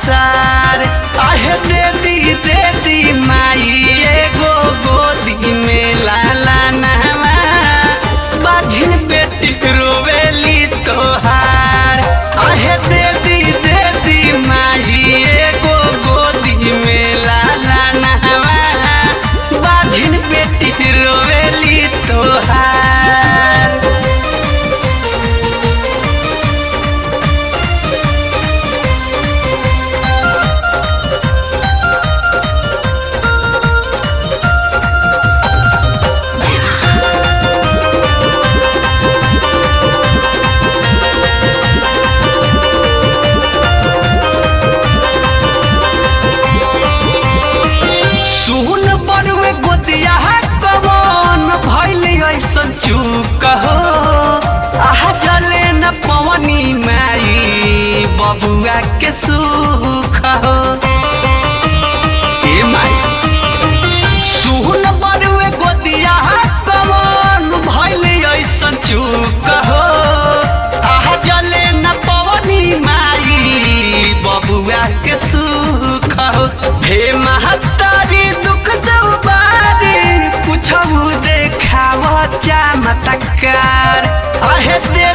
पसार। आहे दे दी माई एगो गोदी में लाला नहवा, बाझिन बेटी रोवेली तोहार। आहे दे दी माई एगो गोदी में लाला नहवा, बाझिन बेटी रोवेली तोहार। चूक हो आहा जले न पवनी माई बबुआ के सुख हो। ए माई सुन बरुए गोदिया कवन भइल ऐसन चूक हो, आहा जले न पवनी माई बबुआ के सुख हो। हे महतारी दुख जौबारी कुछऊ देखाव चमत्कार। आहे दे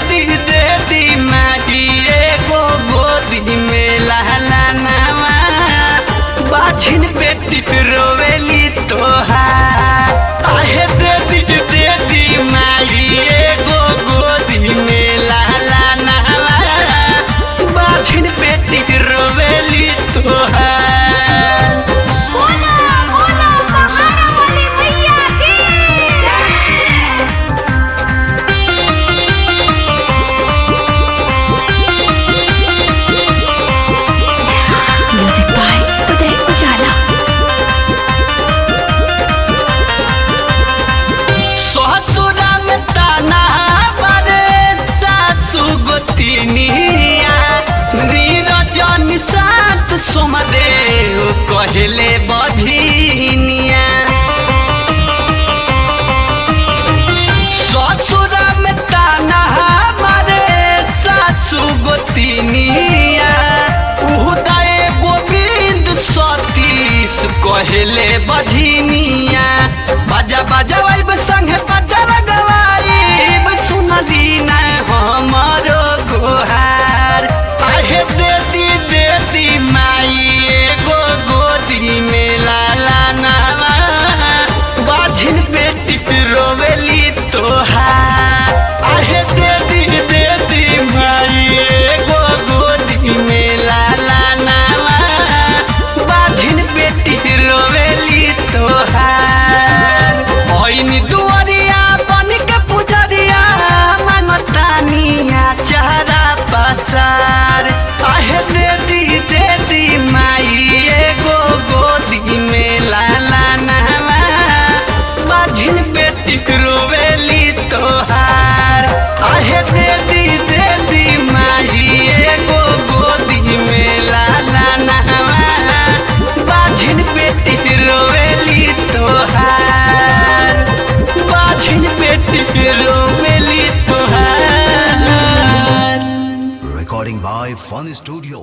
दी माटी एगो गोदी में लाला नवा, बाझिन बेटी रोवेली तोहार। आहे दे दी माई एगो गोदी में लाला नवा, बाझिन बेटी रोवेली तोहार। सात सोमदेव कहले बझिनिया, ससुरा में ताना मारे सासु गोतिनिया। उदय गोविंद सतीश कहले बझिनिया, बाजा बाजा वाइब संगे बाजा लगवाइब, सुनली ना हमरो गोहार। आहे दे दी माई एगो गोदी में लाला नवा, बाझिन बेटी रोवेली तोहार। आहे दे दी माई एगो गोदी में लाला नवा, बाझिन बेटी रोवेली तोहार। ओइनी दुआरिया बन के पुजरिया मांगतानिया चेहरा पसार। आहे दे दी माई एगो गोदी में लाला नवा, बाझिन बेटी रोवेली तोहार। आहे दे दी माई एगो गोदी में लाला नवा, बाझिन बेटी रोवेली तोहार। बाझिन बेटी रोवेली तोहार। Recording by Fun Studio.